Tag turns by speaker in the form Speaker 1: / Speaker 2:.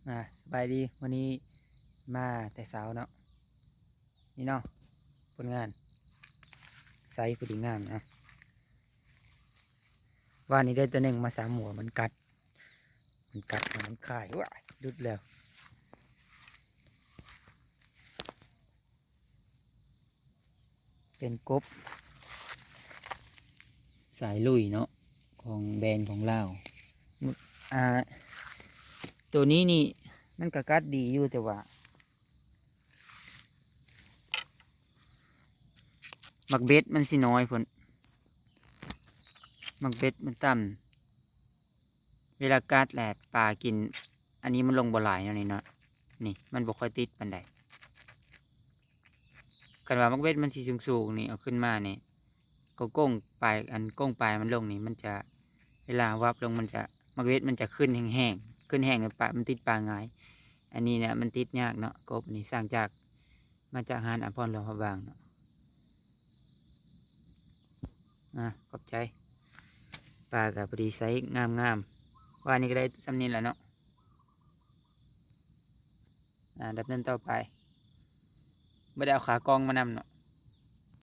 Speaker 1: สบายดีวันนี้มาแต่เช้าเนาะนี่เนาะผลงานไซส์พอดีงามนะว่านี้ได้ตัวหนึ่งมา3 หัวมันกัดมันข่ายว้ายดุดแล้วเป็นกบสายลุยเนาะของแบรนด์ของเราอ่าตัวนี้นี่มันก็กัดดีอยู่แต่ว่ามักเบ็ดมันสิน้อยพุ่นมักเบ็ดมันต่ำเวลากัดแหละปลากินอันนี้มันลงบ่หลายเนาะนี่เนาะนี่มันบ่ค่อยติดปานใดกันว่ามักเบ็ดมันสิสูงๆนี่เอาขึ้นมานี่ก็ก้งปลายก้งปลายมันลงนี่มันจะเวลาวับลงมันจะมักเบ็ดมันจะขึ้นแห้งๆขึ้นแห้งปลามันติดปลาง่ายอันนี้เนี่ยมันติดยากเนาะกบนี่สร้างจากมาจากหาดอภรหลวงพระบางเนาะขอบใจปลากับพอดีไซส์งามว่านี่ก็ได้สำนีแหละเนาะดับเนินต่อไปไม่ได้เอาขากองมานำเนาะ